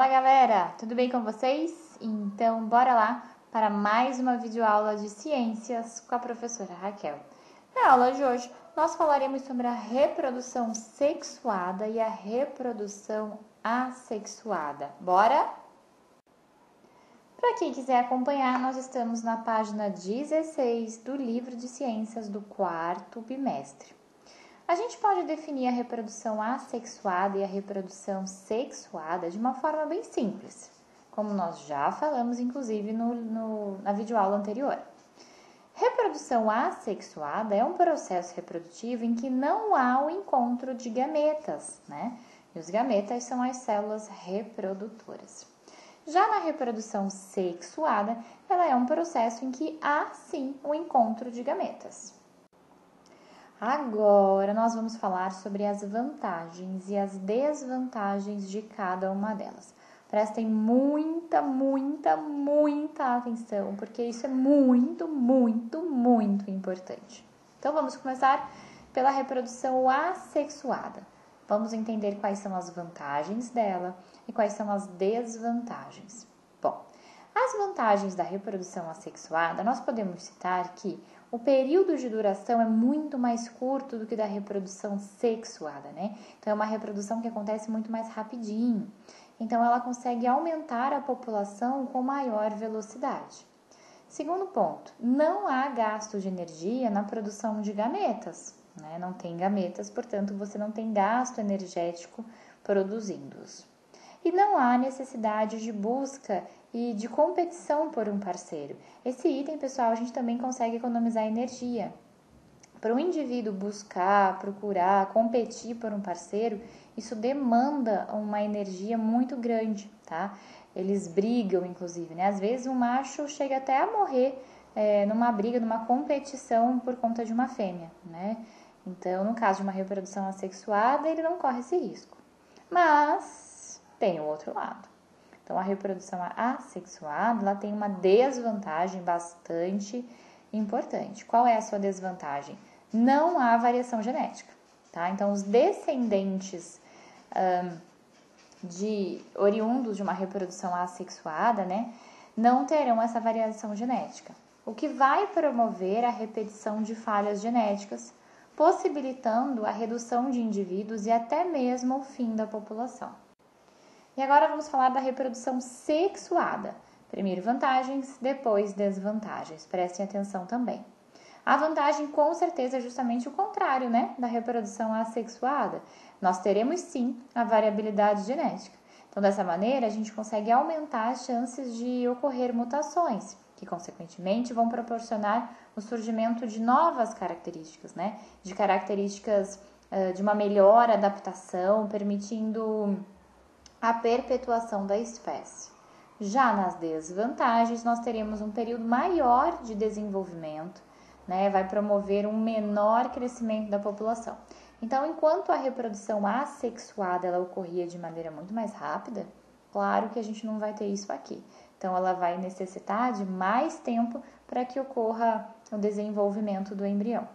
Fala galera, tudo bem com vocês? Então bora lá para mais uma videoaula de ciências com a professora Raquel. Na aula de hoje nós falaremos sobre a reprodução sexuada e a reprodução assexuada. Bora? Para quem quiser acompanhar, nós estamos na página 16 do livro de ciências do quarto bimestre. A gente pode definir a reprodução assexuada e a reprodução sexuada de uma forma bem simples, como nós já falamos, inclusive, na videoaula anterior. Reprodução assexuada é um processo reprodutivo em que não há o encontro de gametas, né? E os gametas são as células reprodutoras. Já na reprodução sexuada, ela é um processo em que há, sim, o encontro de gametas. Agora, nós vamos falar sobre as vantagens e as desvantagens de cada uma delas. Prestem muita atenção, porque isso é muito importante. Então, vamos começar pela reprodução assexuada. Vamos entender quais são as vantagens dela e quais são as desvantagens. Bom, as vantagens da reprodução assexuada, nós podemos citar que o período de duração é muito mais curto do que da reprodução sexuada, né? Então, é uma reprodução que acontece muito mais rapidinho. Então, ela consegue aumentar a população com maior velocidade. Segundo ponto, não há gasto de energia na produção de gametas, né? Não tem gametas, portanto, você não tem gasto energético produzindo-os. E não há necessidade de busca e de competição por um parceiro. Esse item, pessoal, a gente também consegue economizar energia. Para o indivíduo buscar, procurar, competir por um parceiro, isso demanda uma energia muito grande, tá? Eles brigam, inclusive, né? Às vezes o macho chega até a morrer numa briga, numa competição por conta de uma fêmea, né? Então, no caso de uma reprodução assexuada, ele não corre esse risco. Mas tem o outro lado. Então, a reprodução assexuada, ela tem uma desvantagem bastante importante. Qual é a sua desvantagem? Não há variação genética, tá? Então, os descendentes oriundos de uma reprodução assexuada, né, não terão essa variação genética, o que vai promover a repetição de falhas genéticas, possibilitando a redução de indivíduos e até mesmo o fim da população. E agora vamos falar da reprodução sexuada. Primeiro vantagens, depois desvantagens. Prestem atenção também. A vantagem, com certeza, é justamente o contrário, né, da reprodução assexuada. Nós teremos, sim, a variabilidade genética. Então, dessa maneira, a gente consegue aumentar as chances de ocorrer mutações, que, consequentemente, vão proporcionar o surgimento de novas características, né, de características de uma melhor adaptação, permitindo a perpetuação da espécie. Já nas desvantagens, nós teremos um período maior de desenvolvimento, né? Vai promover um menor crescimento da população. Então, enquanto a reprodução assexuada ela ocorria de maneira muito mais rápida, claro que a gente não vai ter isso aqui. Então, ela vai necessitar de mais tempo para que ocorra o desenvolvimento do embrião.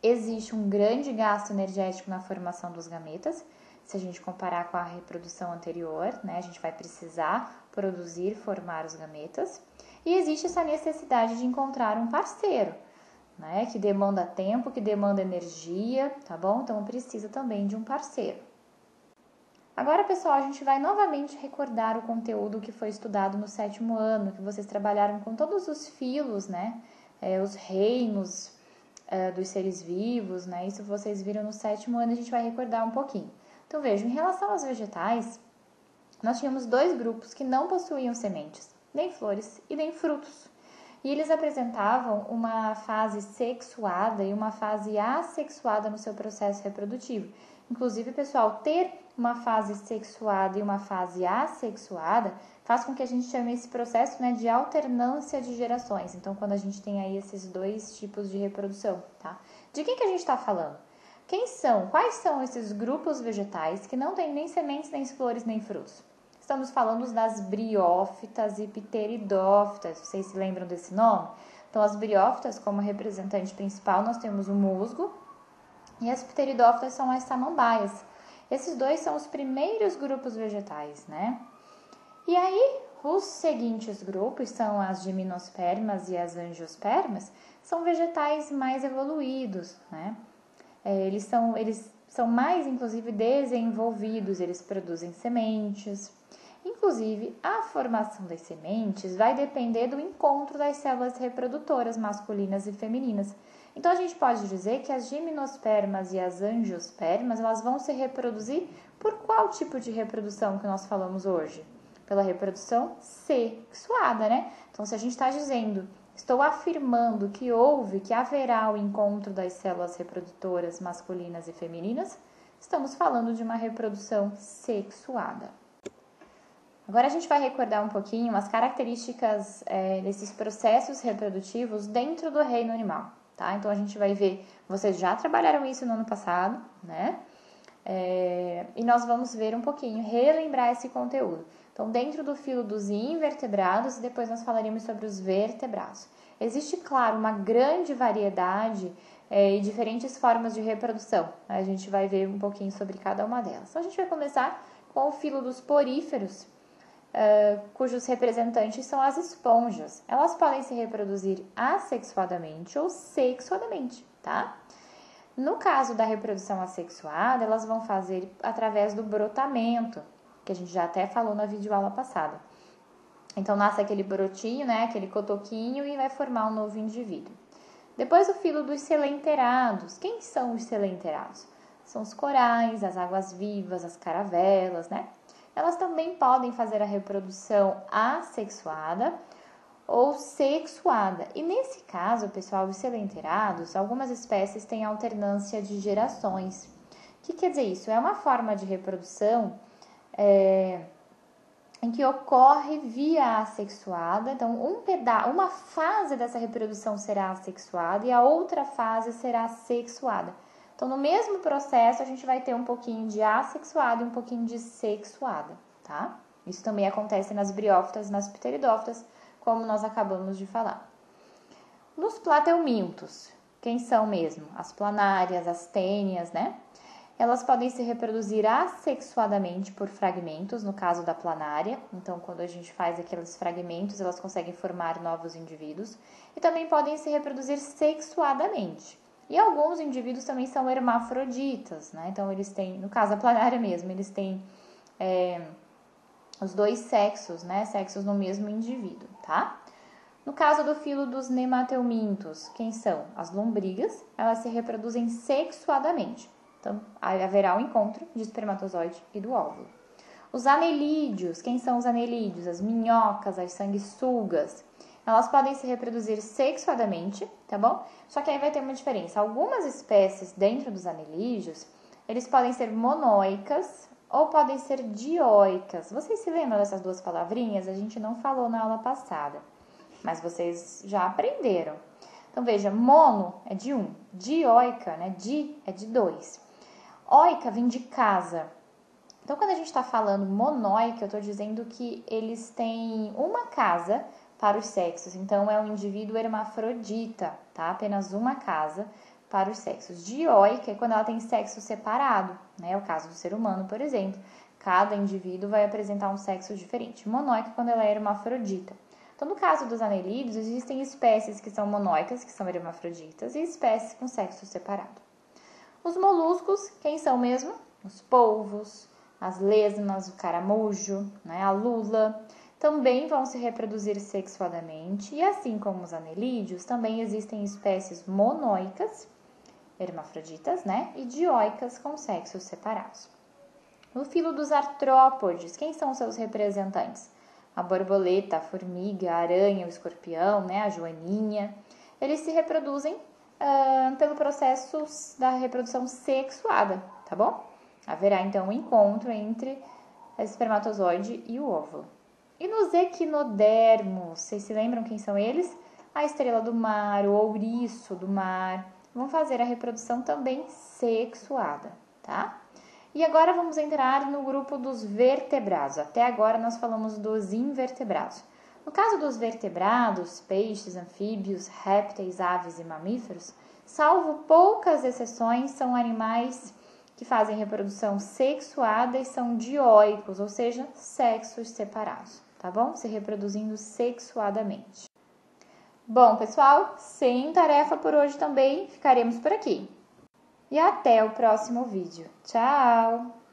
Existe um grande gasto energético na formação dos gametas. Se a gente comparar com a reprodução anterior, né, a gente vai precisar produzir, formar os gametas. E existe essa necessidade de encontrar um parceiro, né, que demanda tempo, que demanda energia, tá bom? Então, precisa também de um parceiro. Agora, pessoal, a gente vai novamente recordar o conteúdo que foi estudado no 7º ano, que vocês trabalharam com todos os filos, né, os reinos dos seres vivos, né, isso vocês viram no 7º ano, a gente vai recordar um pouquinho. Então, vejam, em relação aos vegetais, nós tínhamos dois grupos que não possuíam sementes, nem flores e nem frutos. E eles apresentavam uma fase sexuada e uma fase assexuada no seu processo reprodutivo. Inclusive, pessoal, ter uma fase sexuada e uma fase assexuada faz com que a gente chame esse processo, né, de alternância de gerações. Então, quando a gente tem aí esses dois tipos de reprodução, tá? De quem que a gente está falando? Quais são esses grupos vegetais que não têm nem sementes, nem flores, nem frutos? Estamos falando das briófitas e pteridófitas. Vocês se lembram desse nome? Então, as briófitas, como representante principal, nós temos o musgo e as pteridófitas são as samambaias. Esses dois são os primeiros grupos vegetais, né? E aí, os seguintes grupos são as gimnospermas e as angiospermas, são vegetais mais evoluídos, né? Eles são mais, inclusive, desenvolvidos, eles produzem sementes. Inclusive, a formação das sementes vai depender do encontro das células reprodutoras masculinas e femininas. Então, a gente pode dizer que as gimnospermas e as angiospermas, elas vão se reproduzir por qual tipo de reprodução que nós falamos hoje? Pela reprodução sexuada, né? Então, se a gente está dizendo, estou afirmando que haverá o encontro das células reprodutoras masculinas e femininas, estamos falando de uma reprodução sexuada. Agora a gente vai recordar um pouquinho as características desses processos reprodutivos dentro do reino animal, tá? Então a gente vai ver, vocês já trabalharam isso no ano passado, né? E nós vamos ver um pouquinho, relembrar esse conteúdo. Então, dentro do filo dos invertebrados, depois nós falaremos sobre os vertebrados. Existe, claro, uma grande variedade e diferentes formas de reprodução. A gente vai ver um pouquinho sobre cada uma delas. Então, a gente vai começar com o filo dos poríferos, cujos representantes são as esponjas. Elas podem se reproduzir assexuadamente ou sexuadamente, tá? No caso da reprodução assexuada, elas vão fazer através do brotamento, que a gente já até falou na videoaula passada. Então, nasce aquele brotinho, né, aquele cotoquinho e vai formar um novo indivíduo. Depois, o filo dos selenterados. Quem são os selenterados? São os corais, as águas-vivas, as caravelas, né? Elas também podem fazer a reprodução assexuada ou sexuada. E nesse caso, pessoal, os selenterados, algumas espécies têm alternância de gerações. O que quer dizer isso? É uma forma de reprodução em que ocorre via assexuada. Então, uma fase dessa reprodução será assexuada e a outra fase será sexuada. Então, no mesmo processo, a gente vai ter um pouquinho de assexuada e um pouquinho de sexuada, tá? Isso também acontece nas briófitas e nas pteridófitas, como nós acabamos de falar. Nos plateumintos, quem são mesmo? As planárias, as tênias, né? Elas podem se reproduzir assexuadamente por fragmentos, no caso da planária. Então, quando a gente faz aqueles fragmentos, elas conseguem formar novos indivíduos. E também podem se reproduzir sexuadamente. E alguns indivíduos também são hermafroditas, né? Então, eles têm, no caso da planária mesmo, eles têm os dois sexos, né? Sexos no mesmo indivíduo, tá? No caso do filo dos nemateumintos, quem são? As lombrigas, elas se reproduzem sexuadamente. Então, haverá um encontro de espermatozoide e do óvulo. Os anelídeos, quem são os anelídeos? As minhocas, as sanguessugas. Elas podem se reproduzir sexuadamente, tá bom? Só que aí vai ter uma diferença. Algumas espécies dentro dos anelídeos, eles podem ser monóicas ou podem ser dioicas. Vocês se lembram dessas duas palavrinhas? A gente não falou na aula passada, mas vocês já aprenderam. Então, veja, mono é de um, dioica, né? Di é de dois. Oica vem de casa. Então, quando a gente está falando monóica, eu estou dizendo que eles têm uma casa para os sexos. Então, é um indivíduo hermafrodita, tá? Apenas uma casa para os sexos. Dioica é quando ela tem sexo separado, né? É o caso do ser humano, por exemplo. Cada indivíduo vai apresentar um sexo diferente. Monóica é quando ela é hermafrodita. Então, no caso dos anelídeos, existem espécies que são monóicas, que são hermafroditas, e espécies com sexo separado. Os moluscos, quem são mesmo? Os polvos, as lesmas, o caramujo, né, a lula, também vão se reproduzir sexuadamente. E assim como os anelídeos, também existem espécies monóicas, hermafroditas, né, e dioicas com sexos separados. No filo dos artrópodes, quem são seus representantes? A borboleta, a formiga, a aranha, o escorpião, né, a joaninha. Eles se reproduzem pelo processo da reprodução sexuada, tá bom? Haverá, então, um encontro entre o espermatozoide e o óvulo. E nos equinodermos, vocês se lembram quem são eles? A estrela do mar, o ouriço do mar, vão fazer a reprodução também sexuada, tá? E agora vamos entrar no grupo dos vertebrados. Até agora nós falamos dos invertebrados. No caso dos vertebrados, peixes, anfíbios, répteis, aves e mamíferos, salvo poucas exceções, são animais que fazem reprodução sexuada e são dioicos, ou seja, sexos separados, tá bom? Se reproduzindo sexuadamente. Bom, pessoal, sem tarefa por hoje também, ficaremos por aqui. E até o próximo vídeo. Tchau!